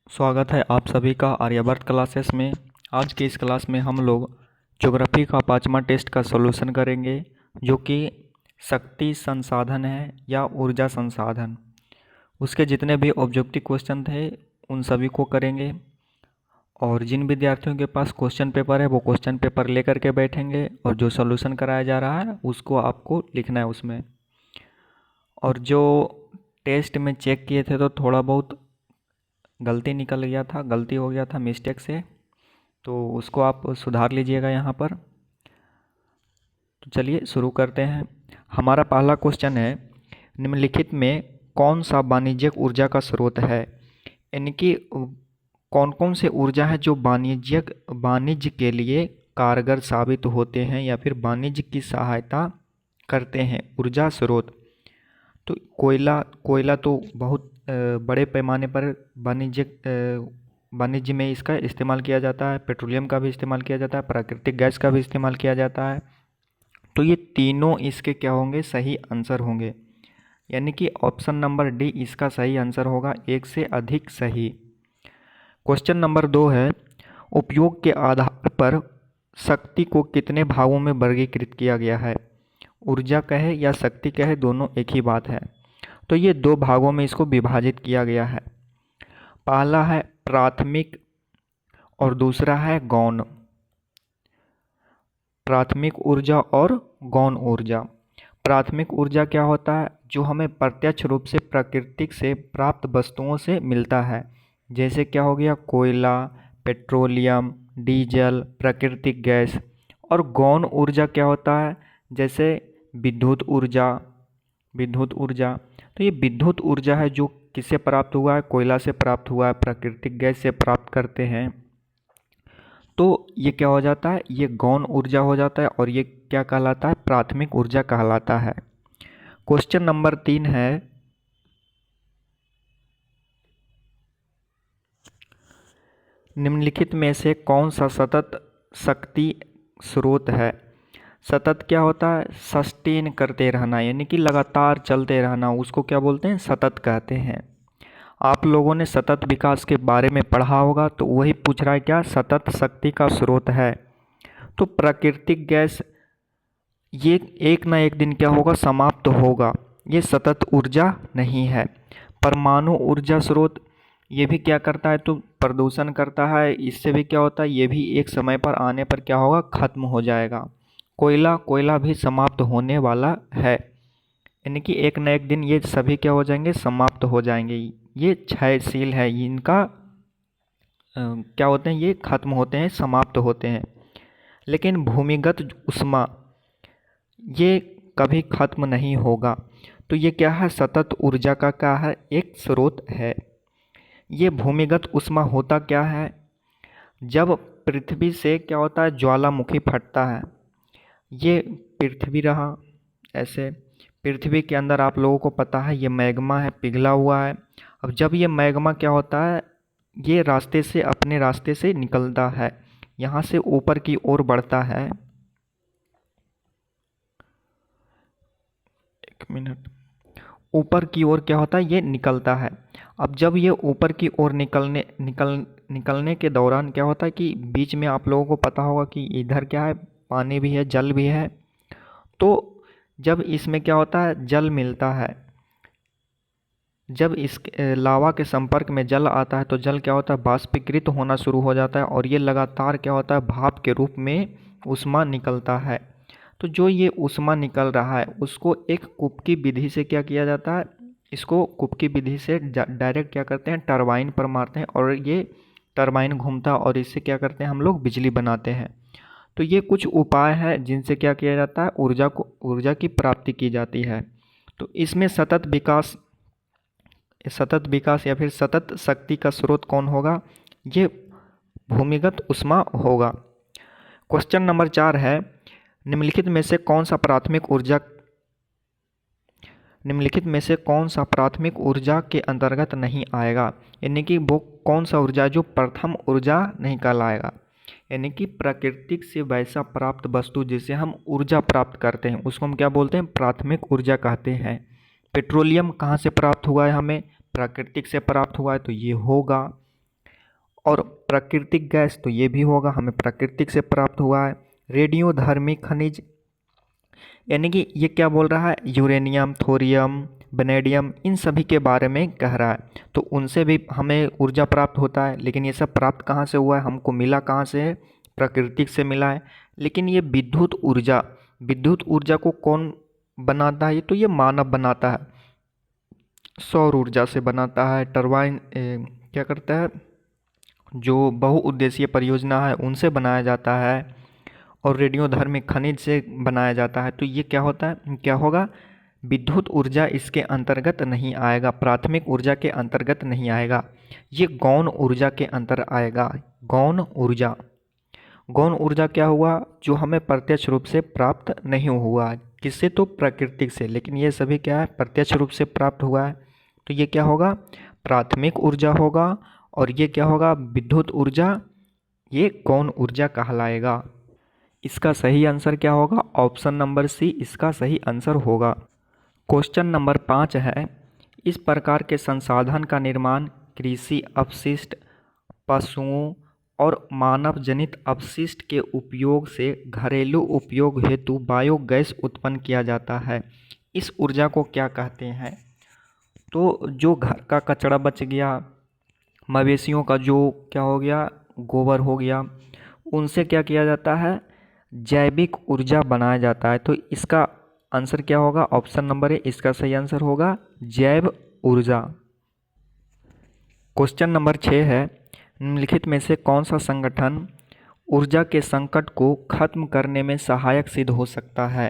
स्वागत है आप सभी का आर्यभट्ट क्लासेस में। आज की इस क्लास में हम लोग ज्योग्राफी का 5वां टेस्ट का सॉल्यूशन करेंगे, जो कि शक्ति संसाधन है या ऊर्जा संसाधन। उसके जितने भी ऑब्जेक्टिव क्वेश्चन थे उन सभी को करेंगे, और जिन विद्यार्थियों के पास क्वेश्चन पेपर है वो क्वेश्चन पेपर लेकर के बैठेंगे, और जो सॉल्यूशन कराया जा रहा है उसको आपको लिखना है उसमें। और जो टेस्ट में चेक किए थे तो थोड़ा बहुत गलती निकल गया था, गलती हो गया था मिस्टेक से, तो उसको आप सुधार लीजिएगा यहाँ पर। तो चलिए शुरू करते हैं। हमारा पहला क्वेश्चन है, निम्नलिखित में कौन सा वाणिज्यिक ऊर्जा का स्रोत है। यानी कि कौन कौन से ऊर्जा है जो वाणिज्य के लिए कारगर साबित होते हैं या फिर वाणिज्य की सहायता करते हैं। ऊर्जा स्रोत तो कोयला तो बहुत बड़े पैमाने पर वाणिज्य में इसका इस्तेमाल किया जाता है। पेट्रोलियम का भी इस्तेमाल किया जाता है, प्राकृतिक गैस का भी इस्तेमाल किया जाता है। तो ये तीनों इसके क्या होंगे, सही आंसर होंगे। यानी कि ऑप्शन नंबर डी इसका सही आंसर होगा, एक से अधिक सही। क्वेश्चन नंबर 2 है, उपयोग के आधार पर शक्ति को कितने भागों में वर्गीकृत किया गया है। ऊर्जा कहे या शक्ति कहे, दोनों एक ही बात है। तो ये 2 भागों में इसको विभाजित किया गया है। पहला है प्राथमिक और दूसरा है गौण। प्राथमिक ऊर्जा और गौण ऊर्जा। प्राथमिक ऊर्जा क्या होता है, जो हमें प्रत्यक्ष रूप से प्रकृति से प्राप्त वस्तुओं से मिलता है। जैसे क्या हो गया, कोयला, पेट्रोलियम, डीजल, प्राकृतिक गैस। और गौण ऊर्जा क्या होता है, जैसे विद्युत ऊर्जा। तो ये विद्युत ऊर्जा है जो किससे प्राप्त हुआ है, कोयला से प्राप्त हुआ है, प्राकृतिक गैस से प्राप्त करते हैं। तो ये क्या हो जाता है, ये गौण ऊर्जा हो जाता है, और ये क्या कहलाता है, प्राथमिक ऊर्जा कहलाता है। क्वेश्चन नंबर 3 है, निम्नलिखित में से कौन सा सतत शक्ति स्रोत है। सतत क्या होता है, सस्टेन करते रहना, यानी कि लगातार चलते रहना, उसको क्या बोलते हैं, सतत कहते हैं। आप लोगों ने सतत विकास के बारे में पढ़ा होगा, तो वही पूछ रहा है क्या सतत शक्ति का स्रोत है। तो प्राकृतिक गैस ये एक ना एक दिन क्या होगा, समाप्त होगा, ये सतत ऊर्जा नहीं है। परमाणु ऊर्जा स्रोत ये भी क्या करता है, तो प्रदूषण करता है, इससे भी क्या होता है, ये भी एक समय पर आने पर क्या होगा, खत्म हो जाएगा। कोयला भी समाप्त होने वाला है, यानी कि एक न एक दिन ये सभी क्या हो जाएंगे, समाप्त हो जाएंगे। ये क्षयशील है, इनका क्या होते हैं, ये खत्म होते हैं, समाप्त होते हैं। लेकिन भूमिगत ऊष्मा ये कभी खत्म नहीं होगा। तो ये क्या है, सतत ऊर्जा का क्या है, एक स्रोत है। ये भूमिगत ऊष्मा होता क्या है, जब पृथ्वी से क्या होता है, ज्वालामुखी फटता है। ये पृथ्वी रहा ऐसे, पृथ्वी के अंदर आप लोगों को पता है ये मैग्मा है, पिघला हुआ है। अब जब ये मैग्मा क्या होता है, ये अपने रास्ते से निकलता है, यहाँ से ऊपर की ओर बढ़ता है। एक मिनट, ऊपर की ओर क्या होता है, ये निकलता है। अब जब ये ऊपर की ओर निकलने के दौरान क्या होता है कि बीच में आप लोगों को पता होगा कि इधर क्या है, पानी भी है, जल भी है। तो जब इसमें क्या होता है, जल मिलता है, जब इस लावा के संपर्क में जल आता है तो जल क्या होता है, बाष्पीकृत होना शुरू हो जाता है, और ये लगातार क्या होता है, भाप के रूप में ऊष्मा निकलता है। तो जो ये ऊष्मा निकल रहा है उसको एक कुप्की विधि से क्या किया जाता है, इसको कुप्की विधि से डायरेक्ट क्या करते हैं, टरबाइन पर मारते हैं, और ये टरबाइन घूमता है, और इससे क्या करते हैं, हम लोग बिजली बनाते हैं। तो ये कुछ उपाय है जिनसे क्या किया जाता है, ऊर्जा की प्राप्ति की जाती है। तो इसमें सतत विकास या फिर सतत शक्ति का स्रोत कौन होगा, ये भूमिगत ऊष्मा होगा। क्वेश्चन नंबर 4 है, निम्नलिखित में से कौन सा प्राथमिक ऊर्जा के अंतर्गत नहीं आएगा। यानी कि वो कौन सा ऊर्जा जो प्रथम ऊर्जा नहीं कहलाएगा। यानी कि प्रकृति से वैसा प्राप्त वस्तु जिसे हम ऊर्जा प्राप्त करते हैं उसको हम क्या बोलते हैं, प्राथमिक ऊर्जा कहते हैं। पेट्रोलियम कहाँ से प्राप्त हुआ है, हमें प्राकृतिक से प्राप्त हुआ है, तो ये होगा। और प्राकृतिक गैस तो ये भी होगा, हमें प्राकृतिक से प्राप्त हुआ है। रेडियोधर्मी खनिज यानी कि ये क्या बोल रहा है, यूरेनियम, थोरियम, वेनेडियम, इन सभी के बारे में कह रहा है। तो उनसे भी हमें ऊर्जा प्राप्त होता है, लेकिन ये सब प्राप्त कहाँ से हुआ है, हमको मिला कहाँ से है, प्राकृतिक से मिला है। लेकिन ये विद्युत ऊर्जा को कौन बनाता है, तो ये मानव बनाता है, सौर ऊर्जा से बनाता है। टरबाइन क्या करता है, जो बहुउद्देशीय परियोजना है उनसे बनाया जाता है, और रेडियोधर्मी खनिज से बनाया जाता है। तो ये क्या होता है, क्या होगा, विद्युत ऊर्जा इसके अंतर्गत नहीं आएगा, प्राथमिक ऊर्जा के अंतर्गत नहीं आएगा, ये गौण ऊर्जा के अंतर आएगा। गौण ऊर्जा क्या हुआ, जो हमें प्रत्यक्ष रूप से प्राप्त नहीं हुआ, किससे, तो प्रकृति से, लेकिन ये सभी क्या है, प्रत्यक्ष रूप से प्राप्त हुआ है। तो ये क्या होगा, प्राथमिक ऊर्जा होगा, और ये क्या होगा, विद्युत ऊर्जा, ये गौण ऊर्जा कहलाएगा। इसका सही आंसर क्या होगा, ऑप्शन नंबर सी इसका सही आंसर होगा। क्वेश्चन नंबर 5 है, इस प्रकार के संसाधन का निर्माण कृषि अपशिष्ट, पशुओं और मानव जनित अपशिष्ट के उपयोग से घरेलू उपयोग हेतु बायोगैस उत्पन्न किया जाता है। इस ऊर्जा को क्या कहते हैं, तो जो घर का कचरा बच गया, मवेशियों का जो क्या हो गया, गोबर हो गया, उनसे क्या किया जाता है, जैविक ऊर्जा बनाया जाता है। तो इसका आंसर क्या होगा, ऑप्शन नंबर ए इसका सही आंसर होगा, जैव ऊर्जा। क्वेश्चन नंबर 6 है, निम्नलिखित में से कौन सा संगठन ऊर्जा के संकट को खत्म करने में सहायक सिद्ध हो सकता है,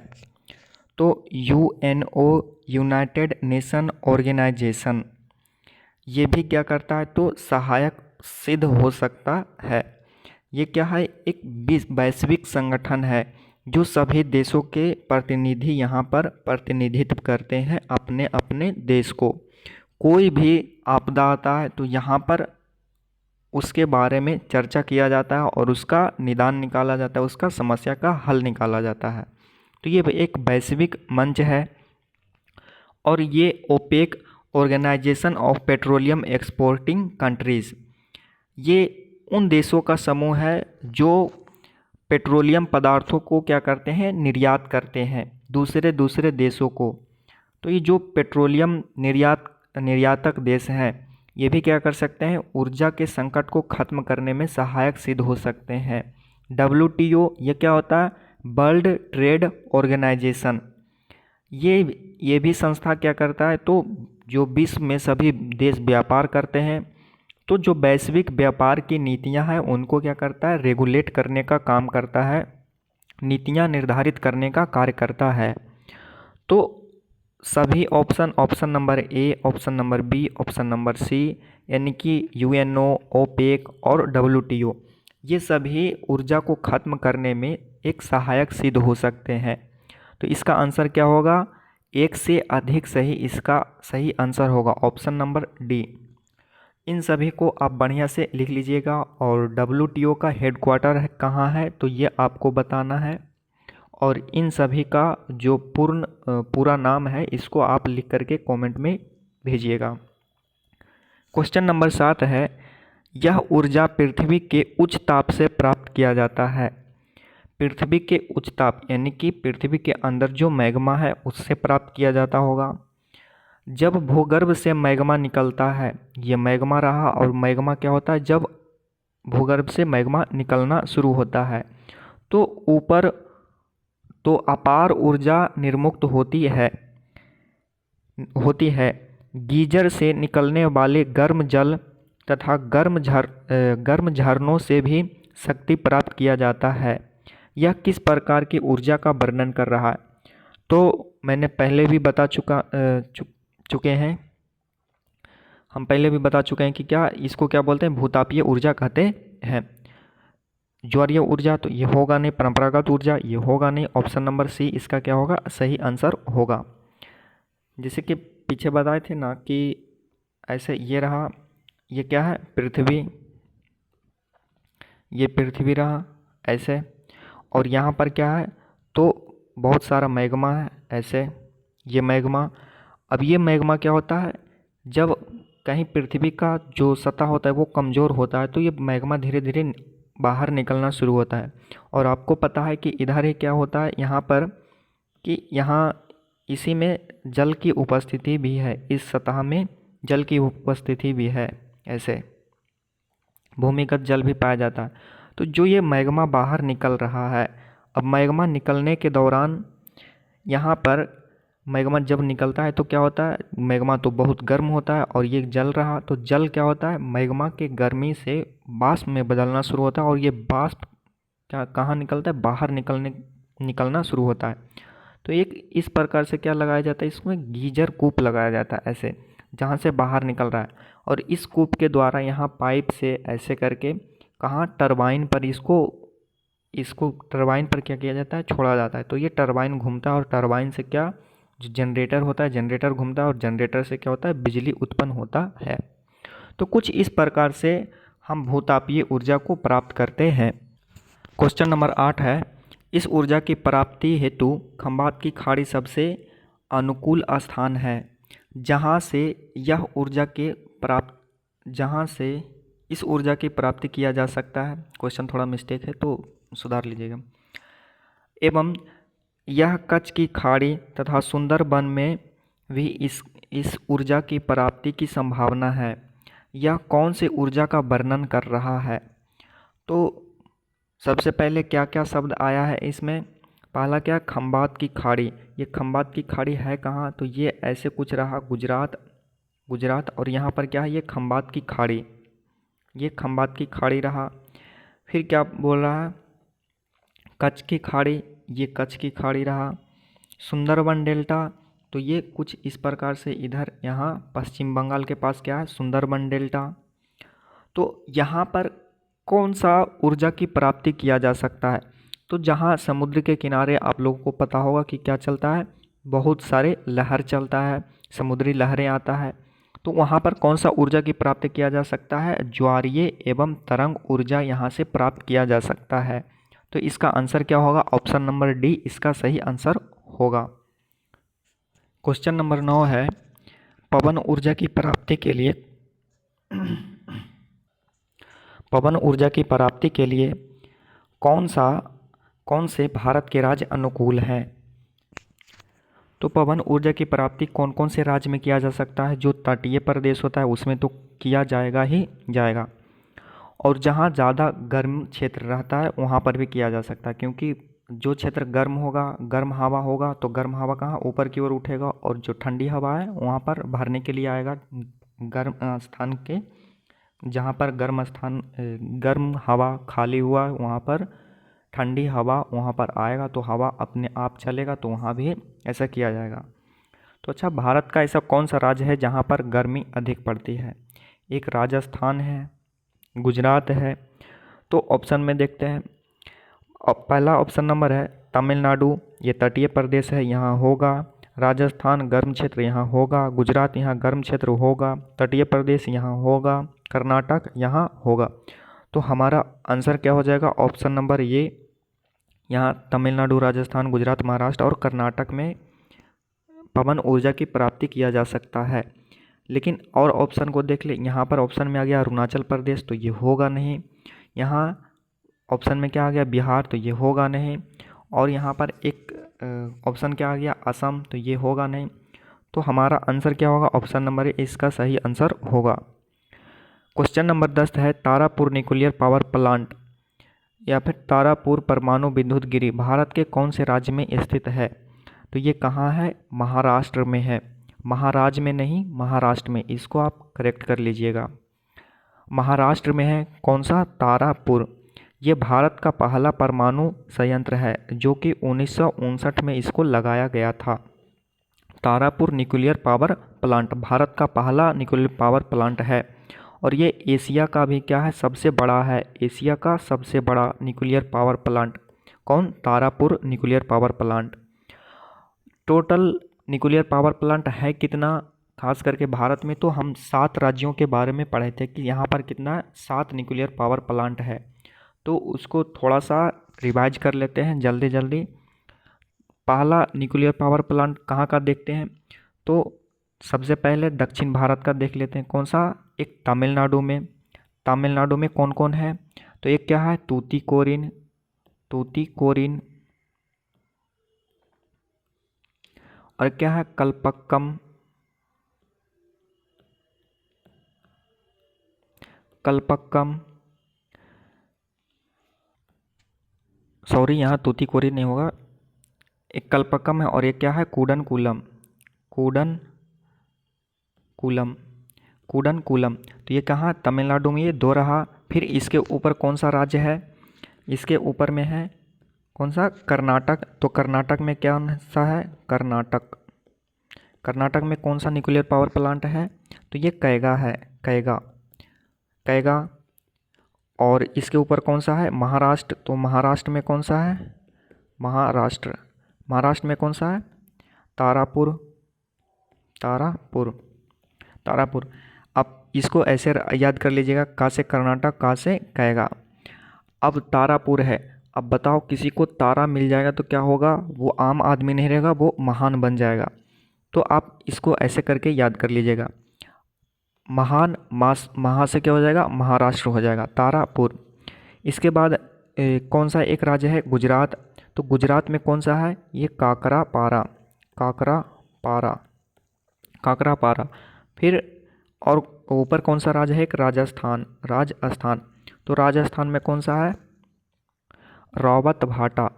तो यूएनओ, यूनाइटेड नेशन ऑर्गेनाइजेशन, ये भी क्या करता है, तो सहायक सिद्ध हो सकता है। ये क्या है, एक वैश्विक संगठन है, जो सभी देशों के प्रतिनिधि यहाँ पर प्रतिनिधित्व करते हैं अपने अपने देश को। कोई भी आपदा आता है तो यहाँ पर उसके बारे में चर्चा किया जाता है और उसका निदान निकाला जाता है, उसका समस्या का हल निकाला जाता है। तो ये एक वैश्विक मंच है, और ये OPEC, organisation of petroleum exporting countries, ये उन देशों का समूह है जो पेट्रोलियम पदार्थों को क्या करते हैं, निर्यात करते हैं दूसरे देशों को। तो ये जो पेट्रोलियम निर्यातक देश हैं, ये भी क्या कर सकते हैं, ऊर्जा के संकट को खत्म करने में सहायक सिद्ध हो सकते हैं। WTO ये क्या होता है, वर्ल्ड ट्रेड ऑर्गेनाइजेशन, ये भी संस्था क्या करता है, तो जो विश्व में सभी देश व्यापार करते हैं, तो जो वैश्विक व्यापार की नीतियां हैं उनको क्या करता है, रेगुलेट करने का काम करता है, नीतियां निर्धारित करने का कार्य करता है। तो सभी option number A, option number B, option number C, यानी कि यूएनओ, ओपेक और WTO, ये सभी ऊर्जा को खत्म करने में एक सहायक सिद्ध हो सकते हैं। तो इसका आंसर क्या होगा, एक से अधिक सही, इसका सही आंसर होगा ऑप्शन नंबर डी। इन सभी को आप बढ़िया से लिख लीजिएगा, और WTO का हेडक्वार्टर कहाँ है, तो ये आपको बताना है, और इन सभी का जो पूरा नाम है इसको आप लिख करके कमेंट में भेजिएगा। क्वेश्चन नंबर 7 है, यह ऊर्जा पृथ्वी के उच्च ताप से प्राप्त किया जाता है। पृथ्वी के उच्च ताप यानी कि पृथ्वी के अंदर जो मैग्मा है उससे प्राप्त किया जाता होगा। जब भूगर्भ से मैग्मा निकलता है, ये मैग्मा रहा, और मैग्मा क्या होता है, जब भूगर्भ से मैग्मा निकलना शुरू होता है तो ऊपर तो अपार ऊर्जा निर्मुक्त होती है। गीजर से निकलने वाले गर्म जल तथा गर्म झरनों से भी शक्ति प्राप्त किया जाता है। यह किस प्रकार की ऊर्जा का वर्णन कर रहा है, तो मैंने पहले भी बता चुके हैं, हम पहले भी बता चुके हैं कि क्या इसको क्या बोलते हैं, भूतापीय ऊर्जा कहते हैं। ज्वारीय ऊर्जा तो ये होगा नहीं, परंपरागत ऊर्जा ये होगा नहीं, ऑप्शन नंबर सी इसका क्या होगा, सही आंसर होगा। जैसे कि पीछे बताए थे ना कि ऐसे ये रहा, ये क्या है, पृथ्वी, ये पृथ्वी रहा ऐसे, और यहाँ पर क्या है, तो बहुत सारा मैग्मा है ऐसे, ये मैग्मा। अब ये मैग्मा क्या होता है, जब कहीं पृथ्वी का जो सतह होता है वो कमज़ोर होता है तो ये मैग्मा धीरे धीरे बाहर निकलना शुरू होता है। और आपको पता है कि इधर ही क्या होता है यहाँ पर, कि यहाँ इसी में जल की उपस्थिति भी है, इस सतह में जल की उपस्थिति भी है, ऐसे भूमिगत जल भी पाया जाता है। तो जो ये मैग्मा बाहर निकल रहा है, अब मैग्मा निकलने के दौरान यहाँ पर मैग्मा जब निकलता है तो क्या होता है, मैग्मा तो बहुत गर्म होता है और ये जल रहा, तो जल क्या होता है मैग्मा के गर्मी से वाष्प में बदलना शुरू होता है और ये वाष्प क्या कहाँ निकलता है, बाहर निकलना शुरू होता है। तो एक इस प्रकार से क्या लगाया जाता है, इसमें गीजर कूप लगाया जाता है ऐसे, जहाँ से बाहर निकल रहा है। और इस कूप के द्वारा यहाँ पाइप से ऐसे करके कहाँ टरबाइन पर इसको टरबाइन पर क्या किया जाता है, छोड़ा जाता है। तो ये टरबाइन घूमता है और टरबाइन से क्या, जो जनरेटर होता है, जनरेटर घूमता है और जनरेटर से क्या होता है, बिजली उत्पन्न होता है। तो कुछ इस प्रकार से हम भूतापीय ऊर्जा को प्राप्त करते हैं। क्वेश्चन नंबर 8 है, इस ऊर्जा की प्राप्ति हेतु खंभात की खाड़ी सबसे अनुकूल स्थान है जहाँ से इस ऊर्जा की प्राप्ति किया जा सकता है। क्वेश्चन थोड़ा मिस्टेक है तो सुधार लीजिएगा। एवं यह कच्छ की खाड़ी तथा सुंदरबन में भी इस ऊर्जा की प्राप्ति की संभावना है। यह कौन से ऊर्जा का वर्णन कर रहा है? तो सबसे पहले क्या क्या शब्द आया है इसमें, पहला क्या, खंभात की खाड़ी। ये खंभात की खाड़ी है कहाँ, तो ये ऐसे कुछ रहा, गुजरात और यहाँ पर क्या है, ये खंभात की खाड़ी, ये खंभात की खाड़ी रहा। फिर क्या बोल रहा है, कच्छ की खाड़ी, ये कच्छ की खाड़ी रहा। सुंदरबन डेल्टा, तो ये कुछ इस प्रकार से इधर यहाँ पश्चिम बंगाल के पास क्या है, सुंदरबन डेल्टा। तो यहाँ पर कौन सा ऊर्जा की प्राप्ति किया जा सकता है, तो जहाँ समुद्र के किनारे आप लोगों को पता होगा कि क्या चलता है, बहुत सारे लहर चलता है, समुद्री लहरें आता है, तो वहाँ पर कौन सा ऊर्जा की प्राप्ति किया जा सकता है, ज्वारीय एवं तरंग ऊर्जा यहाँ से प्राप्त किया जा सकता है। तो इसका आंसर क्या होगा, ऑप्शन नंबर डी इसका सही आंसर होगा। क्वेश्चन नंबर 9 है, पवन ऊर्जा की प्राप्ति के लिए कौन से भारत के राज्य अनुकूल हैं? तो पवन ऊर्जा की प्राप्ति कौन कौन से राज्य में किया जा सकता है, जो तटीय प्रदेश होता है उसमें तो किया जाएगा ही जाएगा, और जहाँ ज़्यादा गर्म क्षेत्र रहता है वहाँ पर भी किया जा सकता है, क्योंकि जो क्षेत्र गर्म होगा, गर्म हवा होगा, तो गर्म हवा कहाँ ऊपर की ओर उठेगा, और जो ठंडी हवा है वहाँ पर भरने के लिए आएगा। गर्म स्थान के जहाँ पर गर्म हवा खाली हुआ वहाँ पर ठंडी हवा वहाँ पर आएगा, तो हवा अपने आप चलेगा, तो वहाँ भी ऐसा किया जाएगा। तो अच्छा, भारत का ऐसा कौन सा राज्य है जहाँ पर गर्मी अधिक पड़ती है? एक राजस्थान है, गुजरात है। तो ऑप्शन में देखते हैं, पहला ऑप्शन नंबर है तमिलनाडु, ये तटीय प्रदेश है, यहाँ होगा। राजस्थान गर्म क्षेत्र यहाँ होगा, गुजरात यहाँ गर्म क्षेत्र होगा, तटीय प्रदेश यहाँ होगा, कर्नाटक यहाँ होगा। तो हमारा आंसर क्या हो जाएगा, ऑप्शन नंबर ये, यहाँ तमिलनाडु, राजस्थान, गुजरात, महाराष्ट्र और कर्नाटक में पवन ऊर्जा की प्राप्ति किया जा सकता है। लेकिन और ऑप्शन को देख ले, यहाँ पर ऑप्शन में आ गया अरुणाचल प्रदेश, तो ये होगा नहीं। यहाँ ऑप्शन में क्या आ गया, बिहार, तो ये होगा नहीं। और यहाँ पर एक ऑप्शन क्या आ गया, असम, तो ये होगा नहीं। तो हमारा आंसर क्या होगा, ऑप्शन नंबर इसका सही आंसर होगा। क्वेश्चन नंबर 10 है, तारापुर न्यूक्लियर पावर प्लांट या फिर तारापुर परमाणु विद्युत गिरी भारत के कौन से राज्य में स्थित है? तो ये कहाँ है, महाराष्ट्र में है, महाराज में नहीं, महाराष्ट्र में, इसको आप करेक्ट कर लीजिएगा। महाराष्ट्र में है, कौन सा, तारापुर। ये भारत का पहला परमाणु संयंत्र है जो कि 1959 में इसको लगाया गया था। Tarapur nuclear power plant Bharat का पहला न्यूक्लियर पावर प्लांट है, और ये एशिया का भी क्या है, सबसे बड़ा है, एशिया का सबसे बड़ा न्यूक्लियर पावर प्लांट। कौन, Tarapur nuclear power plant. Total nuclear power plant है कितना, खास करके भारत में तो हम 7 राज्यों के बारे में पढ़े थे कि यहाँ पर कितना, 7 न्यूक्लियर पावर प्लांट है। तो उसको थोड़ा सा रिवाइज कर लेते हैं जल्दी जल्दी। पहला न्यूक्लियर पावर प्लांट कहाँ का देखते हैं, तो सबसे पहले दक्षिण भारत का देख लेते हैं, कौन सा, एक तमिलनाडु में कौन कौन है, तो एक क्या है, तूतीकोरिन, और क्या है, कल्पक्कम, सॉरी यहाँ तूतीकोरिन नहीं होगा, एक कल्पक्कम है, और एक क्या है, कूडन कूलम, तो ये कहाँ, तमिलनाडु में, ये दो रहा। फिर इसके ऊपर कौन सा राज्य है, इसके ऊपर में है कौन सा, कर्नाटक। तो कर्नाटक में क्या सा है, कर्नाटक में कौन सा न्यूक्लियर पावर प्लांट है, तो ये कैगा है, कैगा। और इसके ऊपर कौन सा है, महाराष्ट्र। तो महाराष्ट्र में कौन सा है, महाराष्ट्र में कौन सा है, तारापुर, तारापुर। अब इसको ऐसे याद कर लीजिएगा, का से कर्नाटक, का से कैगा। अब तारापुर है। अब बताओ, किसी को तारा मिल जाएगा तो क्या होगा, वो आम आदमी नहीं रहेगा, वो महान बन जाएगा। तो आप इसको ऐसे करके याद कर लीजिएगा, महान, महा से क्या हो जाएगा, महाराष्ट्र हो जाएगा, तारापुर। इसके बाद कौन सा एक राज्य है, गुजरात। तो गुजरात में कौन सा है, ये काकरापारा। फिर और ऊपर कौन सा राज्य है, एक राजस्थान। तो राजस्थान में कौन सा है, रावत भाटा।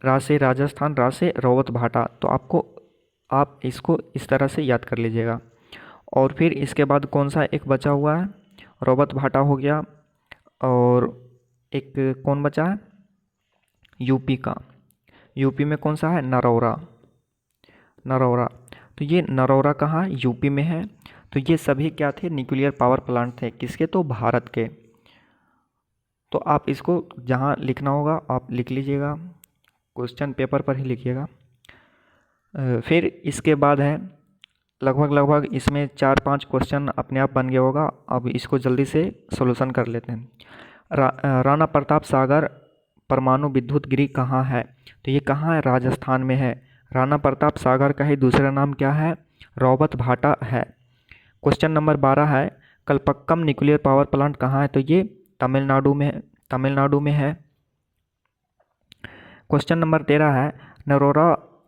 रा से राजस्थान, रा से रावत भाटा। तो आप इसको इस तरह से याद कर लीजिएगा। और फिर इसके बाद कौन सा एक बचा हुआ है, रावत भाटा हो गया, और एक कौन बचा है, यूपी का। यूपी में कौन सा है, नरौरा। तो ये नरौरा कहाँ है, यूपी में है। तो ये सभी क्या थे, न्यूक्लियर पावर प्लांट थे, किसके, तो भारत के। तो आप इसको जहाँ लिखना होगा आप लिख लीजिएगा, क्वेश्चन पेपर पर ही लिखिएगा। फिर इसके बाद है लगभग इसमें 4-5 क्वेश्चन अपने आप बन गया होगा। अब इसको जल्दी से सॉल्यूशन कर लेते हैं। राणा प्रताप सागर परमाणु विद्युत गृह कहाँ है, तो ये कहाँ है, राजस्थान में है। राणा प्रताप सागर का ही दूसरा नाम क्या है, रावत भाटा है। क्वेश्चन नंबर 12 है, कल्पक्कम न्यूक्लियर पावर प्लांट कहाँ है, तो ये तमिलनाडु में है। क्वेश्चन नंबर 13 है,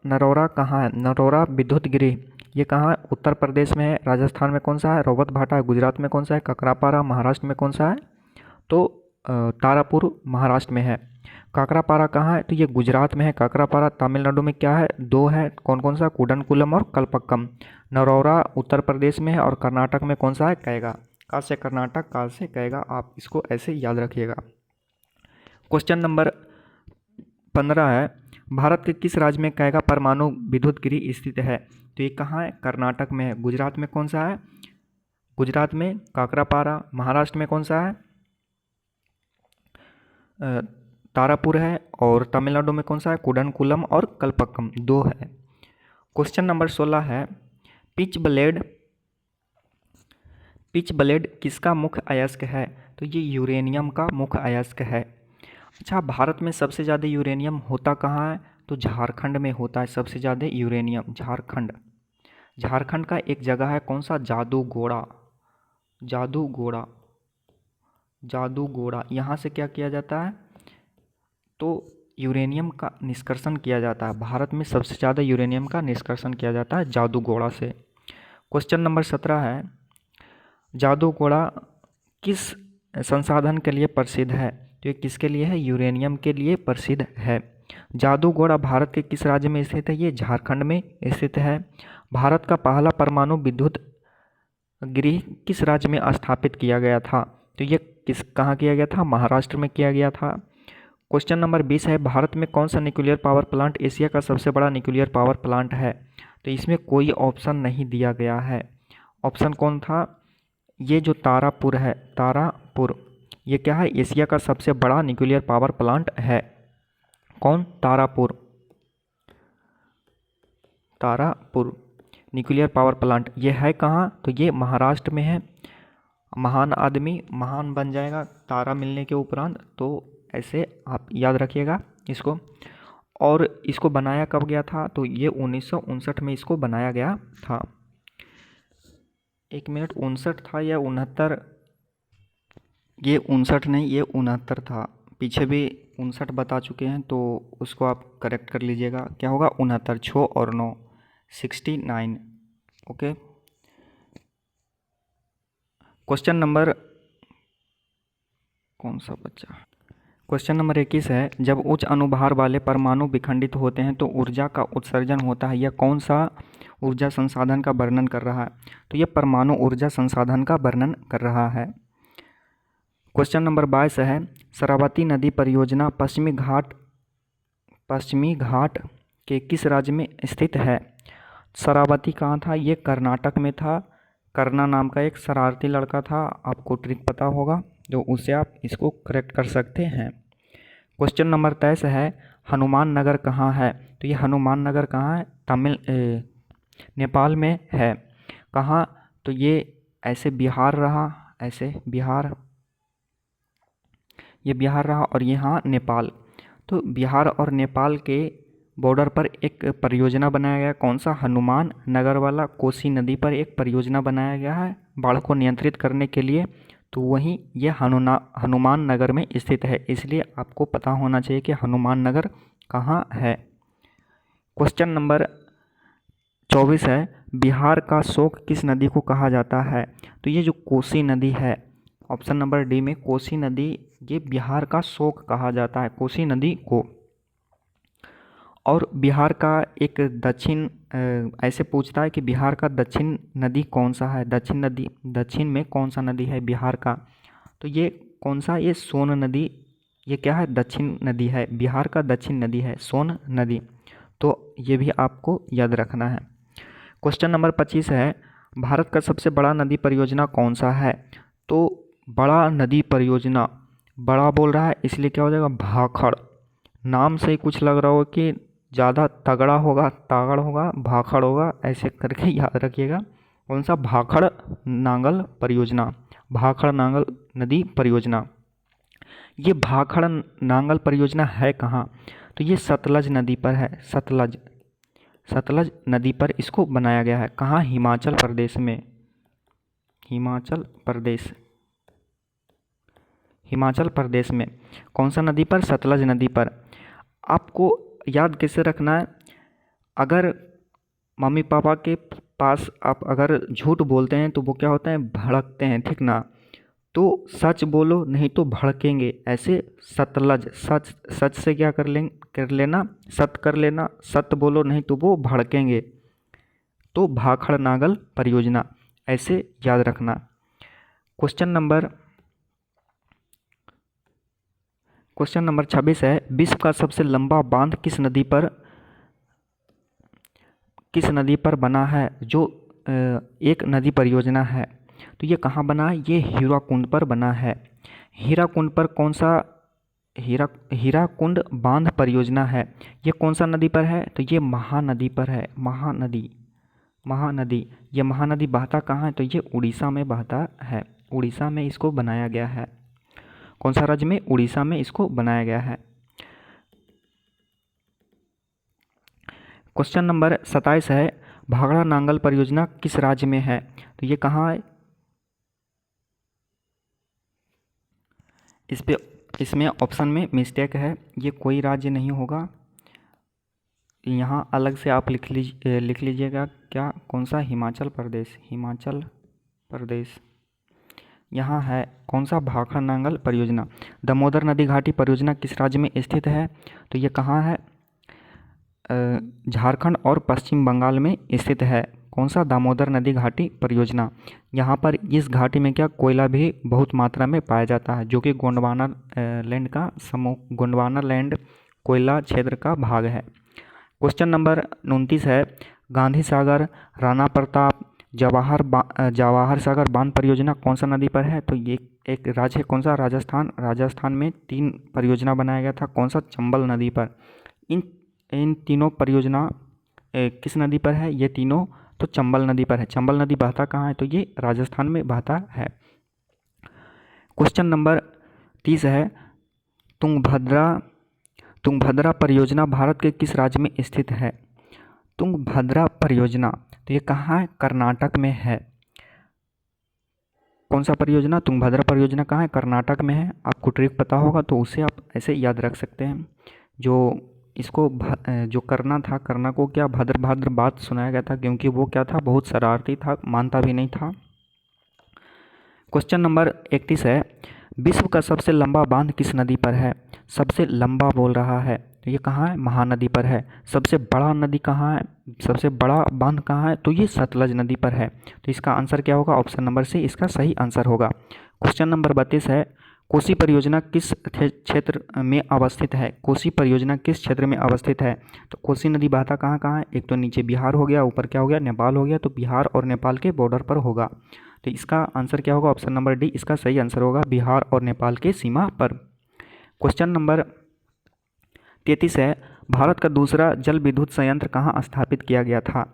नरोरा कहाँ है, नरोरा विद्युत गृह, ये कहाँ है, उत्तर प्रदेश में है। राजस्थान में कौन सा है, रावत भाटा है। गुजरात में कौन सा है, काकरापारा। महाराष्ट्र में कौन सा है, तो तारापुर महाराष्ट्र में है। काकरापारा कहाँ है, तो ये गुजरात में है। काकरापारा तमिलनाडु में क्या है, दो है, कौन कौन सा, कूडनकुलम और कल्पक्कम। नरौरा उत्तर प्रदेश में है, और कर्नाटक में कौन सा है, कैगा। का से कर्नाटक, का से कैगा। आप इसको ऐसे याद रखिएगा। क्वेश्चन नंबर 15 है, भारत के किस राज्य में कैगा परमाणु विद्युत गृह स्थित है, तो ये कहाँ है, कर्नाटक में है। गुजरात में कौन सा है, गुजरात में काकरापारा। महाराष्ट्र में कौन सा है, तारापुर है। और तमिलनाडु में कौन सा है, कूडनकुलम और कल्पक्कम, दो है। क्वेश्चन नंबर 16 है, पिच ब्लेड किसका मुख्य अयस्क है, तो ये यूरेनियम का मुख्य अयस्क है। अच्छा, भारत में सबसे ज़्यादा यूरेनियम होता कहाँ है, तो झारखंड में होता है सबसे ज़्यादा यूरेनियम, झारखंड का एक जगह है, कौन सा, जादूगोड़ा। यहाँ से क्या किया जाता है, तो यूरेनियम का निष्कर्षण किया जाता है। भारत में सबसे ज़्यादा यूरेनियम का निष्कर्षण किया जाता है जादूगोड़ा से। क्वेश्चन नंबर 17 है, जादूगोड़ा किस संसाधन के लिए प्रसिद्ध है, तो ये किसके लिए है, यूरेनियम के लिए प्रसिद्ध है। जादूगोड़ा भारत के किस राज्य में स्थित है, ये झारखंड में स्थित है। भारत का पहला परमाणु विद्युत गृह किस राज्य में स्थापित किया गया था, तो ये कहाँ किया गया था, महाराष्ट्र में किया गया था। क्वेश्चन नंबर 20 है, भारत में कौन सा न्यूक्लियर पावर प्लांट एशिया का सबसे बड़ा न्यूक्लियर पावर प्लांट है, तो इसमें कोई ऑप्शन नहीं दिया गया है। ऑप्शन कौन था, ये जो तारापुर है, ये क्या है, एशिया का सबसे बड़ा न्यूक्लियर पावर प्लांट है। कौन, तारापुर न्यूक्लियर पावर प्लांट, ये है कहाँ, तो ये महाराष्ट्र में है। महान आदमी महान बन जाएगा तारा मिलने के उपरांत, तो ऐसे आप याद रखिएगा इसको। और इसको बनाया कब गया था? तो ये 1959 में इसको बनाया गया था। 1 मिनट, 59 था या 69? ये 59 नहीं, ये 69 था। पीछे भी 59 बता चुके हैं, तो उसको आप करेक्ट कर लीजिएगा। क्या होगा? 69, 6 और 9, 69। ओके। क्वेश्चन नंबर कौन सा बच्चा? क्वेश्चन नंबर 21 है, जब उच्च अनुभार वाले परमाणु विखंडित होते हैं तो ऊर्जा का उत्सर्जन होता है। यह कौन सा ऊर्जा संसाधन का वर्णन कर रहा है? तो यह परमाणु ऊर्जा संसाधन का वर्णन कर रहा है। क्वेश्चन नंबर 22 है, शरावती नदी परियोजना पश्चिमी घाट के किस राज्य में स्थित है? शरावती कहाँ था? ये कर्नाटक में था। करना नाम का एक शरारती लड़का था, आपको ट्रिक पता होगा, तो उससे आप इसको करेक्ट कर सकते हैं। क्वेश्चन नंबर 23 है, हनुमान नगर कहाँ है? तो ये हनुमान नगर कहाँ है? नेपाल में है। कहाँ? तो ये ऐसे बिहार रहा, ऐसे बिहार, ये बिहार रहा और यहाँ नेपाल। तो बिहार और नेपाल के बॉर्डर पर एक परियोजना बनाया गया। कौन सा? हनुमान नगर वाला। कोसी नदी पर एक परियोजना बनाया गया है बाढ़ को नियंत्रित करने के लिए। तो वहीं ये हनुमान नगर में स्थित है, इसलिए आपको पता होना चाहिए कि हनुमान नगर कहाँ है। क्वेश्चन नंबर 24 है, बिहार का शोक किस नदी को कहा जाता है? तो ये जो कोसी नदी है, ऑप्शन नंबर डी में कोसी नदी, ये बिहार का शोक कहा जाता है, कोसी नदी को। और बिहार का एक दक्षिण ऐसे पूछता है कि बिहार का दक्षिण नदी कौन सा है? दक्षिण में कौन सा नदी है बिहार का? तो ये कौन सा? ये सोन नदी। ये क्या है? दक्षिण नदी है, बिहार का दक्षिण नदी है सोन नदी। तो ये भी आपको याद रखना है। क्वेश्चन नंबर 25 है, भारत का सबसे बड़ा नदी परियोजना कौन सा है? तो बड़ा नदी परियोजना, बड़ा बोल रहा है इसलिए क्या हो जाएगा? भाखड़। नाम से ही कुछ लग रहा हो कि ज़्यादा तगड़ा होगा, तागड़ होगा, भाखड़ होगा, ऐसे करके याद रखिएगा। कौन सा? भाखड़ नांगल परियोजना, भाखड़ नांगल नदी परियोजना। ये भाखड़ नांगल परियोजना है कहाँ? तो ये सतलज नदी पर है, सतलज नदी पर इसको बनाया गया है। कहाँ? हिमाचल प्रदेश में, हिमाचल प्रदेश में। कौन सा नदी पर? सतलज नदी पर। आपको याद कैसे रखना है? अगर मम्मी पापा के पास आप अगर झूठ बोलते हैं तो वो क्या होता है? भड़कते हैं, ठीक ना? तो सच बोलो, नहीं तो भड़केंगे। ऐसे सतलज, सच से क्या कर लेना, सत्य कर लेना, सत्य बोलो नहीं तो वो भड़केंगे। तो भाखड़ नांगल परियोजना, ऐसे याद रखना। क्वेश्चन नंबर 26 है, विश्व का सबसे लंबा बांध किस नदी पर बना है? जो एक नदी परियोजना है, तो ये कहाँ बना है? ये हीराकुंड पर बना है। हीराकुंड पर कौन सा? हीराकुंड बांध परियोजना है। ये कौन सा नदी पर है? तो ये महानदी पर है, महानदी। ये महानदी बहता कहाँ है? तो ये उड़ीसा में बहता है, उड़ीसा में इसको बनाया गया है। कौन सा राज्य में? उड़ीसा में इसको बनाया गया है। क्वेश्चन नंबर 27 है, भाखड़ा नांगल परियोजना किस राज्य में है? तो ये कहाँ है? इसमें ऑप्शन में मिस्टेक है, ये कोई राज्य नहीं होगा। यहाँ अलग से आप लिख लीजिएगा। क्या? कौन सा? हिमाचल प्रदेश। यहाँ है कौन सा? भाखड़ा नांगल परियोजना। दामोदर नदी घाटी परियोजना किस राज्य में स्थित है? तो ये कहाँ है? झारखंड और पश्चिम बंगाल में स्थित है। कौन सा? दामोदर नदी घाटी परियोजना। यहाँ पर इस घाटी में क्या? कोयला भी बहुत मात्रा में पाया जाता है, जो कि गोंडवाना लैंड का समूह, गोंडवाना लैंड कोयला क्षेत्र का भाग है। क्वेश्चन नंबर 29 है, गांधी सागर, राणा प्रताप, जवाहर सागर बांध परियोजना कौन सा नदी पर है? तो ये एक राज्य है, कौन सा? राजस्थान में 3 परियोजना बनाया गया था। कौन सा? चंबल नदी पर। इन तीनों परियोजना किस नदी पर है? ये तीनों तो चंबल नदी पर है। चंबल नदी बहता कहाँ है? तो ये राजस्थान में बहता है। क्वेश्चन नंबर 30 है, तुंगभद्रा परियोजना भारत के किस राज्य में स्थित है? तुंगभद्रा परियोजना, तो ये कहाँ है? कर्नाटक में है। कौन सा परियोजना? तुंगभद्रा परियोजना कहाँ है? कर्नाटक में है। आपको ट्रिक पता होगा तो उसे आप ऐसे याद रख सकते हैं। जो इसको जो करना को क्या भद्र भाद्र बात सुनाया गया था, क्योंकि वो क्या था, बहुत शरारती था, मानता भी नहीं था। क्वेश्चन नंबर 31 है, विश्व का सबसे लंबा बांध किस नदी पर है? सबसे लंबा बोल रहा है, तो ये कहाँ है? महानदी पर है। सबसे बड़ा नदी कहाँ है? सबसे बड़ा बांध कहाँ है? तो ये सतलज नदी पर है। तो इसका आंसर क्या होगा? ऑप्शन नंबर सी इसका सही आंसर होगा। क्वेश्चन नंबर 32 है, कोसी परियोजना किस क्षेत्र में अवस्थित है? कोसी परियोजना किस क्षेत्र में अवस्थित है? तो कोसी नदी बहता कहाँ कहाँ है? एक तो नीचे बिहार हो गया, ऊपर क्या हो गया? नेपाल हो गया। तो बिहार और नेपाल के बॉर्डर पर होगा। तो इसका आंसर क्या होगा? ऑप्शन नंबर डी इसका सही आंसर होगा, बिहार और नेपाल के सीमा पर। क्वेश्चन नंबर 33 है, भारत का दूसरा जल विद्युत संयंत्र कहाँ स्थापित किया गया था?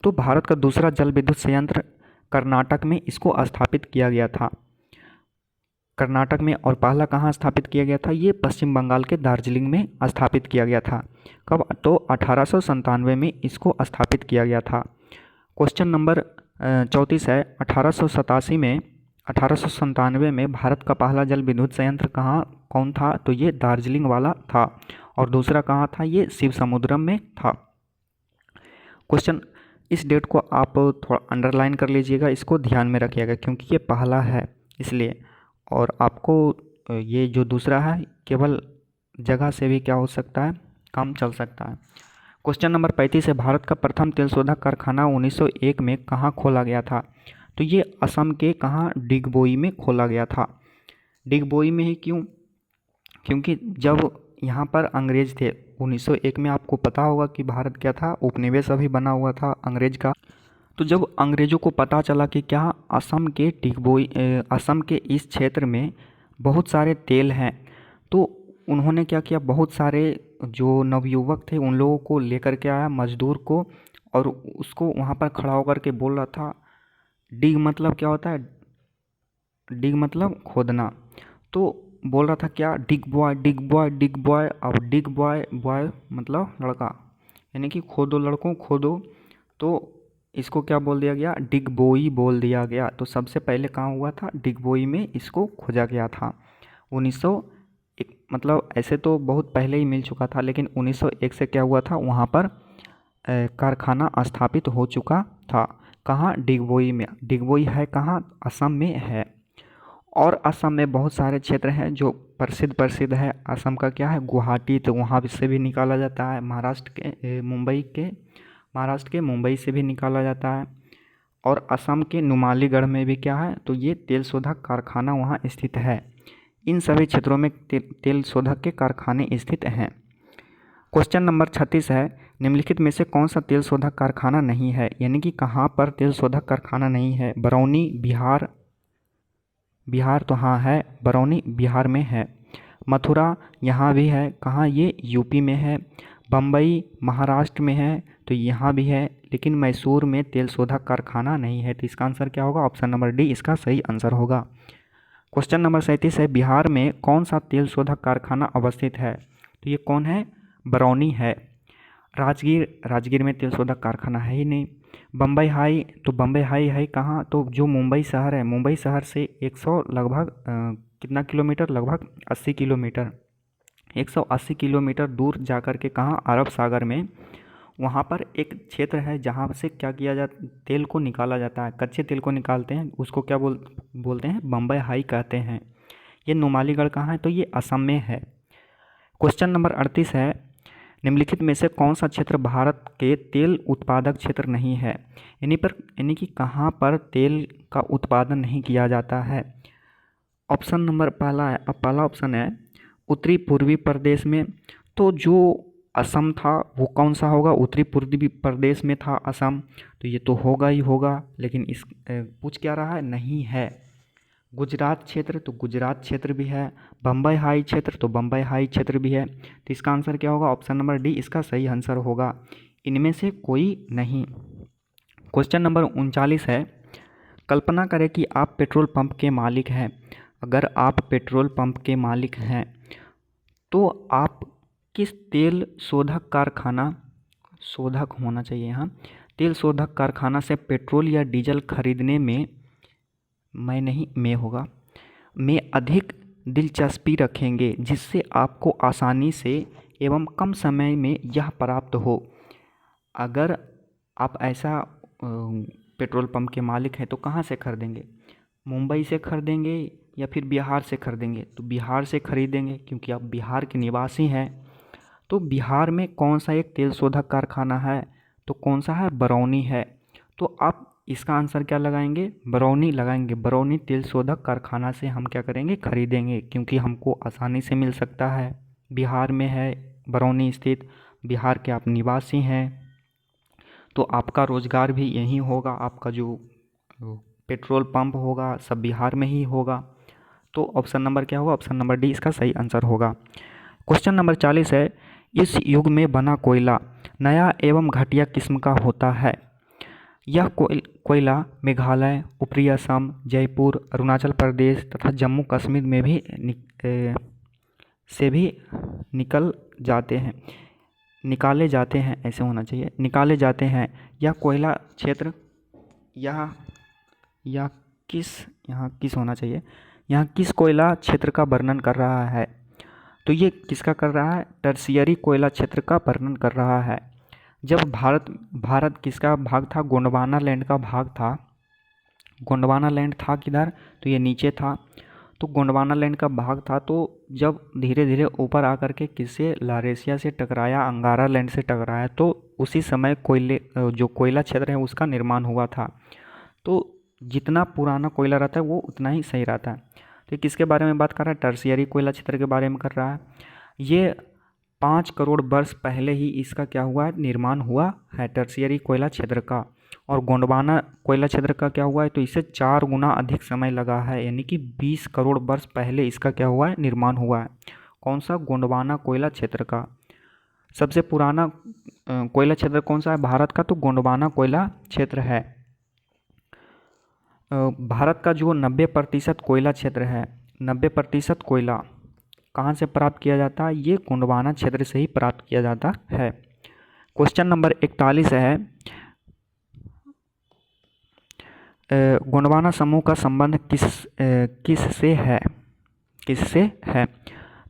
तो भारत का दूसरा जल विद्युत संयंत्र कर्नाटक में इसको स्थापित किया गया था। कर्नाटक में। और पहला कहाँ स्थापित किया गया था? ये पश्चिम बंगाल के दार्जिलिंग में स्थापित किया गया था। कब? तो 1897 में इसको स्थापित किया गया था। क्वेश्चन नंबर 34 है, 1897 में भारत का पहला जल विद्युत संयंत्र कौन था? तो ये दार्जिलिंग वाला था। और दूसरा कहाँ था? ये शिवसमुद्रम में था। क्वेश्चन, इस डेट को आप थोड़ा अंडरलाइन कर लीजिएगा, इसको ध्यान में रखिएगा क्योंकि ये पहला है इसलिए। और आपको ये जो दूसरा है केवल जगह से भी क्या हो सकता है? काम चल सकता है। क्वेश्चन नंबर 35 है, भारत का प्रथम तेल शोधक कारखाना 1901 में कहाँ खोला गया था? तो ये असम के कहाँ? डिगबोई में खोला गया था। डिगबोई में ही क्यों? क्योंकि जब यहाँ पर अंग्रेज थे 1901 में, आपको पता होगा कि भारत क्या था? उपनिवेश अभी बना हुआ था अंग्रेज का। तो जब अंग्रेज़ों को पता चला कि क्या असम के असम के इस क्षेत्र में बहुत सारे तेल हैं, तो उन्होंने क्या किया? बहुत सारे जो नवयुवक थे उन लोगों को लेकर के आया, मजदूर को, और उसको वहाँ पर खड़ा होकर के बोल रहा था, डिग मतलब क्या होता है? डिग मतलब खोदना। तो बोल रहा था क्या? डिग बॉय डिग बॉय डिग बॉय। अब डिग बॉय, बॉय मतलब लड़का, यानी कि खोदो लड़कों खोदो। तो इसको क्या बोल दिया गया? डिगबोई बोल दिया गया। तो सबसे पहले कहाँ हुआ था? डिगबोई में इसको खोजा गया था। 1901 मतलब ऐसे तो बहुत पहले ही मिल चुका था, लेकिन 1901 से क्या हुआ था? वहाँ पर कारखाना स्थापित हो चुका था। कहाँ? डिगबोई में। डिगबोई है कहाँ? असम में है। और असम में बहुत सारे क्षेत्र हैं जो प्रसिद्ध है। असम का क्या है? गुवाहाटी, तो वहाँ से भी निकाला जाता है। महाराष्ट्र के मुंबई से भी निकाला जाता है। और असम के नुमालीगढ़ में भी क्या है? तो ये तेल शोधक कारखाना वहाँ स्थित है। इन सभी क्षेत्रों में तेल शोधक के कारखाने स्थित हैं। क्वेश्चन नंबर 36 है, निम्नलिखित में से कौन सा तेल शोधक कारखाना नहीं है? यानी कि कहाँ पर तेल शोधक कारखाना नहीं है? बरौनी, बिहार तो हाँ है, बरौनी बिहार में है। मथुरा यहाँ भी है, कहाँ? ये यूपी में है। बम्बई महाराष्ट्र में है, तो यहाँ भी है। लेकिन मैसूर में तेल शोधक कारखाना नहीं है। तो इसका आंसर क्या होगा? ऑप्शन नंबर डी इसका सही आंसर होगा। क्वेश्चन नंबर 37 है, बिहार में कौन सा तेल शोधक कारखाना अवस्थित है? तो ये कौन है? बरौनी है। राजगीर में तेल शोधक कारखाना है ही नहीं। बम्बई हाई, तो बम्बई हाई है कहाँ? तो जो मुंबई शहर है, मुंबई शहर से 100 लगभग कितना किलोमीटर? लगभग 80 किलोमीटर, 180 किलोमीटर दूर जाकर के कहाँ? अरब सागर में। वहाँ पर एक क्षेत्र है जहाँ से क्या किया जाता? तेल को निकाला जाता है, कच्चे तेल को निकालते हैं, उसको क्या बोलते हैं? बम्बई हाई कहते हैं। ये नुमालीगढ़ कहाँ है? तो ये असम में है। क्वेश्चन नंबर 38 है, निम्नलिखित में से कौन सा क्षेत्र भारत के तेल उत्पादक क्षेत्र नहीं है? यानी कि कहाँ पर तेल का उत्पादन नहीं किया जाता है? ऑप्शन नंबर पहला ऑप्शन है उत्तरी पूर्वी प्रदेश में। तो जो असम था वो कौन सा होगा? उत्तरी पूर्वी प्रदेश में था असम, तो ये तो होगा ही होगा। लेकिन इस पूछ क्या रहा है? नहीं है। गुजरात क्षेत्र, तो गुजरात क्षेत्र भी है। बम्बई हाई क्षेत्र, तो बम्बई हाई क्षेत्र भी है। तो इसका आंसर क्या होगा? ऑप्शन नंबर डी इसका सही आंसर होगा, इनमें से कोई नहीं। क्वेश्चन नंबर 39 है, कल्पना करें कि आप पेट्रोल पंप के मालिक हैं। अगर आप पेट्रोल पंप के मालिक हैं तो आप किस तेल शोधक कारखाना, शोधक होना चाहिए यहाँ, तेल शोधक कारखाना से पेट्रोल या डीजल खरीदने में, मैं नहीं में होगा, में अधिक दिलचस्पी रखेंगे जिससे आपको आसानी से एवं कम समय में यह प्राप्त हो। अगर आप ऐसा पेट्रोल पंप के मालिक हैं तो कहाँ से खरीदेंगे? मुंबई से खरीदेंगे या फिर बिहार से खरीदेंगे? तो बिहार से खरीदेंगे क्योंकि आप बिहार के निवासी हैं। तो बिहार में कौन सा एक तेल शोधक कारखाना है? तो कौन सा है? बरौनी है। तो आप इसका आंसर क्या लगाएंगे? बरौनी लगाएंगे। बरौनी तेल शोधक कारखाना से हम क्या करेंगे? खरीदेंगे, क्योंकि हमको आसानी से मिल सकता है, बिहार में है बरौनी स्थित, बिहार के आप निवासी हैं, तो आपका रोज़गार भी यहीं होगा, आपका जो पेट्रोल पंप होगा सब बिहार में ही होगा। तो ऑप्शन नंबर क्या होगा? ऑप्शन नंबर डी इसका सही आंसर होगा। क्वेश्चन नंबर 40 है, इस युग में बना कोयला नया एवं घटिया किस्म का होता है। यह कोयला मेघालय, ऊपरी असम, जयपुर, अरुणाचल प्रदेश तथा जम्मू कश्मीर में भी से भी निकाले जाते हैं, ऐसे होना चाहिए, निकाले जाते हैं। यह कोयला क्षेत्र यहाँ किस होना चाहिए? यहाँ किस कोयला क्षेत्र का वर्णन कर रहा है? तो ये किसका कर रहा है? टर्शियरी कोयला क्षेत्र का वर्णन कर रहा है। जब भारत किसका भाग था? गोंडवाना लैंड का भाग था। गोंडवाना लैंड था किधर? तो ये नीचे था। तो गोंडवाना लैंड का भाग था, तो जब धीरे धीरे ऊपर आकर के किससे? लारेशिया से टकराया, अंगारा लैंड से टकराया, तो उसी समय जो कोयला क्षेत्र है उसका निर्माण हुआ था। तो जितना पुराना कोयला रहता है वो उतना ही सही रहता है। तो किसके बारे में बात कर रहा है? टर्शियरी कोयला क्षेत्र के बारे में कर रहा है। ये 5 करोड़ वर्ष पहले ही इसका क्या हुआ है? निर्माण हुआ है टर्शियरी कोयला क्षेत्र का। और गोंडवाना कोयला क्षेत्र का क्या हुआ है? तो इससे 4 गुना अधिक समय लगा है, यानी कि 20 करोड़ वर्ष पहले इसका क्या हुआ है? निर्माण हुआ है। कौन सा? गोंडवाना कोयला क्षेत्र का। सबसे पुराना कोयला क्षेत्र कौन सा है भारत का? तो गोंडवाना कोयला क्षेत्र है। भारत का जो 90% कोयला क्षेत्र है, 90% कोयला कहाँ से प्राप्त किया जाता है? ये गोंडवाना क्षेत्र से ही प्राप्त किया जाता है। क्वेश्चन नंबर 41 है, गोंडवाना समूह का संबंध किससे है? किससे है?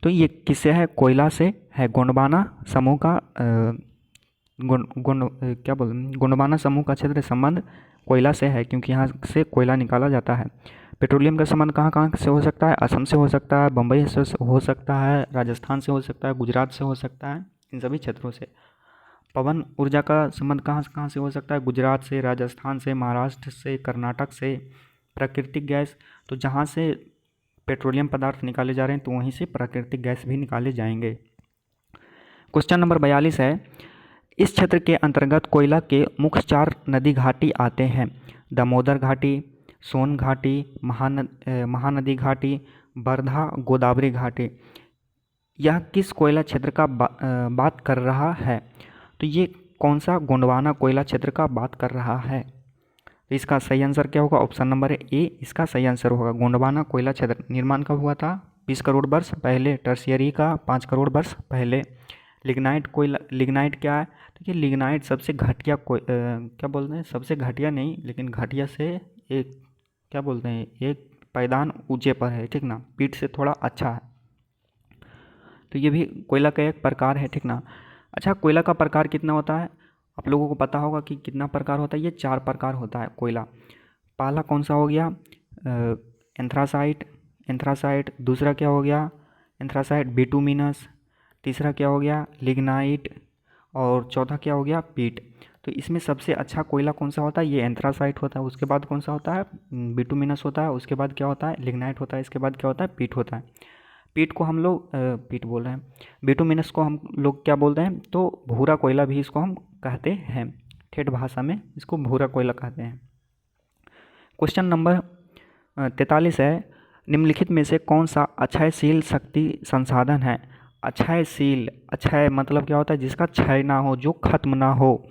तो ये किससे है? कोयला से है। गोंडवाना समूह का गोंडवाना समूह का क्षेत्र संबंध कोयला से है, क्योंकि यहाँ से कोयला निकाला जाता है। पेट्रोलियम का संबंध कहाँ कहाँ से हो सकता है? असम से हो सकता है, बम्बई से हो सकता है, राजस्थान से हो सकता है, गुजरात से हो सकता है, इन सभी क्षेत्रों से। पवन ऊर्जा का संबंध कहाँ कहाँ से हो सकता है? गुजरात से, राजस्थान से, महाराष्ट्र से, कर्नाटक से। प्राकृतिक गैस, तो जहाँ से पेट्रोलियम पदार्थ निकाले जा रहे हैं तो वहीं से प्राकृतिक गैस भी निकाले जाएंगे। क्वेश्चन नंबर 42 है, इस क्षेत्र के अंतर्गत कोयला के मुख्य 4 नदी घाटी आते हैं: दामोदर घाटी, सोन घाटी, महानदी घाटी, वर्धा गोदावरी घाटी। यह किस कोयला क्षेत्र का बात कर रहा है? तो ये कौन सा? गोंडवाना कोयला क्षेत्र का बात कर रहा है। तो इसका सही आंसर क्या होगा? ऑप्शन नंबर ए इसका सही आंसर होगा। गोंडवाना कोयला क्षेत्र निर्माण कब हुआ था? 20 करोड़ वर्ष पहले। टर्शियरी का 5 करोड़ वर्ष पहले। लिग्नाइट कोयला, लिग्नाइट क्या है? तो ये लिग्नाइट सबसे घटिया क्या बोलते हैं? सबसे घटिया नहीं, लेकिन घटिया से एक क्या बोलते हैं, एक पायदान ऊंचे पर है, ठीक ना, पीठ से थोड़ा अच्छा है। तो ये भी कोयला का एक प्रकार है, ठीक ना। अच्छा, कोयला का प्रकार कितना होता है? आप लोगों को पता होगा कि कितना प्रकार होता है। ये 4 प्रकार होता है कोयला। पहला कौन सा हो गया? एंथ्रासाइट। दूसरा क्या हो गया? Anthracite bituminous. तीसरा क्या हो गया? लिग्नाइट। और चौथा क्या हो गया? पीट। तो इसमें सबसे अच्छा कोयला कौन सा होता है? ये एंथ्रासाइट होता है। उसके बाद कौन सा होता है? बिटुमिनस होता है। उसके बाद क्या होता है? लिग्नाइट होता है। इसके बाद क्या होता है? पीट होता है। पीट को हम लोग पीट बोल रहे हैं, बिटुमिनस को हम लोग क्या बोलते हैं? तो भूरा कोयला भी इसको हम कहते हैं, ठेठ भाषा में इसको भूरा कोयला कहते हैं। क्वेश्चन नंबर 43 है, निम्नलिखित में से कौन सा अक्षयशील शक्ति संसाधन है? अक्षयशील, अक्षय मतलब क्या होता है? जिसका क्षय ना हो, जो खत्म ना हो।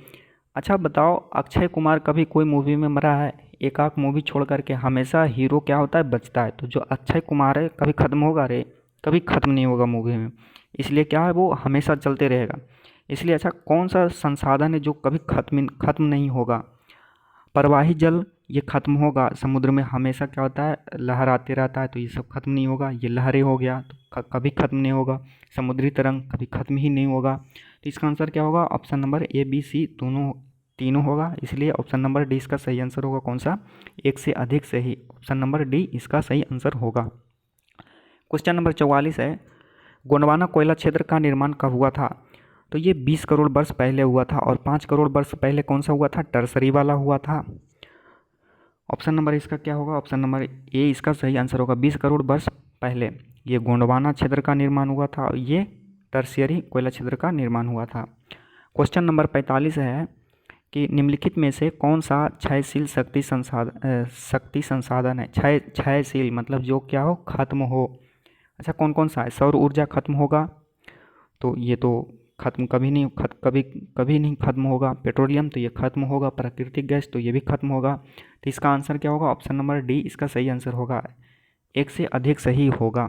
अच्छा बताओ, अक्षय कुमार कभी कोई मूवी में मरा है? एक आध मूवी छोड़ करके हमेशा हीरो क्या होता है? बचता है। तो जो अक्षय कुमार है कभी खत्म होगा रे? कभी ख़त्म नहीं होगा मूवी में, इसलिए क्या है वो हमेशा चलते रहेगा। इसलिए अच्छा कौन सा संसाधन है जो कभी ख़त्म नहीं होगा? प्रवाही जल, ये ख़त्म होगा। समुद्र में हमेशा क्या होता है, लहराते रहता है, तो ये सब ख़त्म नहीं होगा। ये लहरें हो गया तो कभी ख़त्म नहीं होगा। समुद्री तरंग कभी ख़त्म ही नहीं होगा। तो इसका आंसर क्या होगा? ऑप्शन नंबर ए, बी, सी तीनों होगा। इसलिए ऑप्शन नंबर डी इसका सही आंसर होगा। कौन सा? एक से अधिक सही। ऑप्शन नंबर डी इसका सही आंसर होगा। क्वेश्चन नंबर 44 है, गोंडवाना कोयला क्षेत्र का निर्माण कब हुआ था? तो ये 20 करोड़ वर्ष पहले हुआ था। और 5 करोड़ वर्ष पहले कौन सा हुआ था? टर्सरी वाला हुआ था। ऑप्शन नंबर इसका क्या होगा? ऑप्शन नंबर ए इसका सही आंसर होगा। 20 करोड़ वर्ष पहले ये गोंडवाना क्षेत्र का निर्माण हुआ था और ये टर्शियरी कोयला क्षेत्र का निर्माण हुआ था। क्वेश्चन नंबर 45 है कि निम्नलिखित में से कौन सा क्षयशील शक्ति संसाधन है? क्षयशील मतलब जो क्या हो, खत्म हो। अच्छा कौन कौन सा है? सौर ऊर्जा खत्म होगा, तो ये तो खत्म कभी नहीं खत्म होगा। पेट्रोलियम तो ये खत्म होगा। प्राकृतिक गैस तो ये भी खत्म होगा। तो इसका आंसर क्या होगा? ऑप्शन नंबर डी इसका सही आंसर होगा। एक से अधिक सही होगा।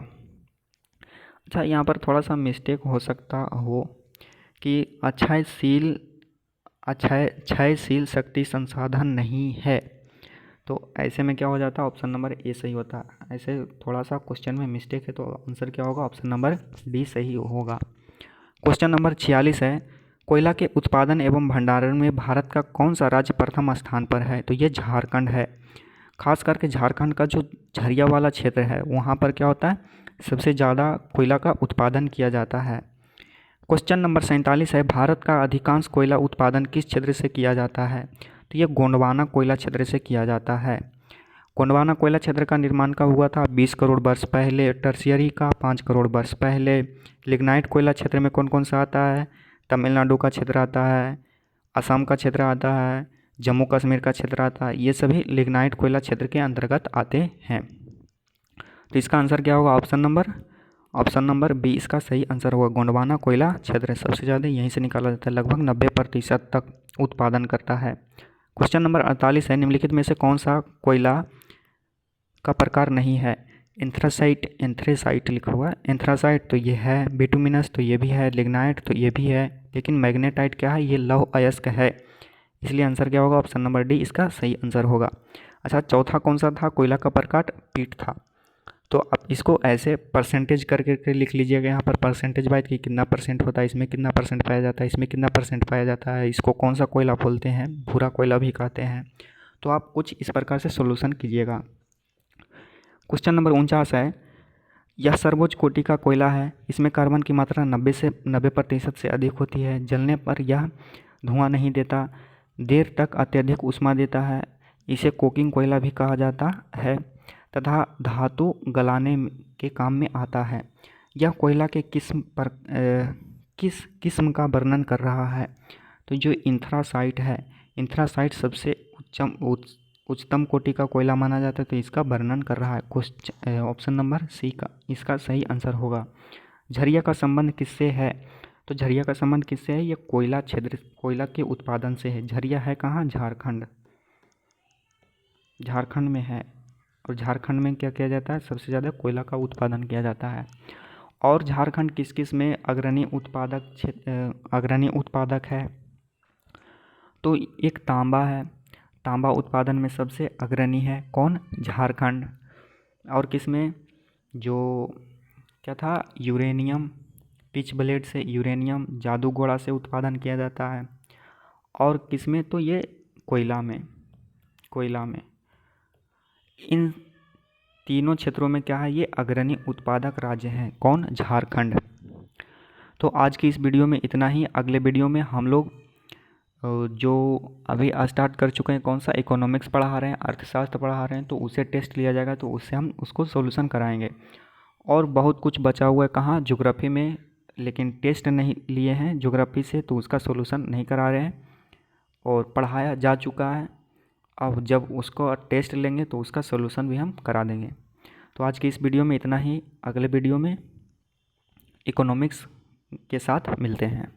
अच्छा यहाँ पर थोड़ा सा मिस्टेक हो सकता हो कि क्षयशील शक्ति संसाधन नहीं है, तो ऐसे में क्या हो जाता है? ऑप्शन नंबर ए सही होता है। ऐसे थोड़ा सा क्वेश्चन में मिस्टेक है, तो आंसर क्या होगा? ऑप्शन नंबर डी सही होगा। क्वेश्चन नंबर 46 है, कोयला के उत्पादन एवं भंडारण में भारत का कौन सा राज्य प्रथम स्थान पर है? तो ये झारखंड है। खास करके झारखंड का जो झरिया वाला क्षेत्र है वहाँ पर क्या होता है? सबसे ज़्यादा कोयला का उत्पादन किया जाता है। क्वेश्चन नंबर 47 है, भारत का अधिकांश कोयला उत्पादन किस क्षेत्र से किया जाता है? तो ये गोंडवाना कोयला क्षेत्र से किया जाता है। गोंडवाना कोयला क्षेत्र का निर्माण कब हुआ था? 20 करोड़ वर्ष पहले। टर्शियरी का 5 करोड़ वर्ष पहले। लिग्नाइट कोयला क्षेत्र में कौन कौन सा आता है? तमिलनाडु का क्षेत्र आता है, असम का क्षेत्र आता है, जम्मू कश्मीर का क्षेत्र आता है। ये सभी लिग्नाइट कोयला क्षेत्र के अंतर्गत आते हैं। तो इसका आंसर क्या होगा? ऑप्शन नंबर बी इसका सही आंसर होगा। गोंडवाना कोयला क्षेत्र सबसे ज़्यादा यहीं से निकाला जाता है, लगभग 90% तक उत्पादन करता है। क्वेश्चन नंबर 48 है, निम्नलिखित में से कौन सा कोयला का प्रकार नहीं है? एंथ्रेसाइट लिखा हुआ है। एंथ्रासाइट तो ये है, बिटुमिनस तो ये भी है, लिग्नाइट तो ये भी है, लेकिन मैग्नेटाइट क्या है? ये लौह अयस्क है। इसलिए आंसर क्या होगा? ऑप्शन नंबर डी इसका सही आंसर होगा। अच्छा चौथा कौन सा था? कोयला का प्रकार पीट था। तो अब इसको ऐसे परसेंटेज करके लिख लीजिएगा यहाँ पर, परसेंटेज वाइज कि कितना परसेंट होता है, इसमें कितना परसेंट पाया जाता है, इसमें कितना परसेंट पाया जाता है। इसको कौन सा कोयला बोलते हैं? भूरा कोयला भी कहते हैं। तो आप कुछ इस प्रकार से सोल्यूशन कीजिएगा। क्वेश्चन नंबर 49 है, यह सर्वोच्च कोटि का कोयला है, इसमें कार्बन की मात्रा 90% से अधिक होती है। जलने पर यह धुआं नहीं देता, देर तक अत्यधिक ऊष्मा देता है। इसे कोकिंग कोयला भी कहा जाता है तथा धातु गलाने के काम में आता है। यह कोयला के किस किस्म का वर्णन कर रहा है? तो जो एंथ्रासाइट है, एंथ्रासाइट सबसे उच्चतम कोटि का कोयला माना जाता है, तो इसका वर्णन कर रहा है। ऑप्शन नंबर सी का इसका सही आंसर होगा। झरिया का संबंध किससे है? तो झरिया का संबंध किससे है? ये कोयला क्षेत्र, कोयला के उत्पादन से है। झरिया है कहाँ? झारखंड में है। और झारखंड में क्या किया जाता है? सबसे ज़्यादा कोयला का उत्पादन किया जाता है। और झारखंड किस किस में अग्रणी उत्पादक है? तो एक तांबा है, तांबा उत्पादन में सबसे अग्रणी है। कौन? झारखंड। और किस में? जो क्या था? यूरेनियम, पिच ब्लेड से यूरेनियम जादूगोड़ा से उत्पादन किया जाता है। और किस में? तो ये कोयला में। इन तीनों क्षेत्रों में क्या है? ये अग्रणी उत्पादक राज्य हैं। कौन? झारखंड। तो आज की इस वीडियो में इतना ही। अगले वीडियो में हम लोग जो अभी स्टार्ट कर चुके हैं, कौन सा? इकोनॉमिक्स पढ़ा रहे हैं, अर्थशास्त्र पढ़ा रहे हैं, तो उसे टेस्ट लिया जाएगा, तो उससे हम उसको सॉल्यूशन कराएंगे। और बहुत कुछ बचा हुआ है कहाँ? ज्योग्राफी में, लेकिन टेस्ट नहीं लिए हैं ज्योग्राफी से, तो उसका सॉल्यूशन नहीं करा रहे हैं और पढ़ाया जा चुका है। अब जब उसको टेस्ट लेंगे तो उसका सॉल्यूशन भी हम करा देंगे। तो आज की इस वीडियो में इतना ही। अगले वीडियो में इकोनॉमिक्स के साथ मिलते हैं।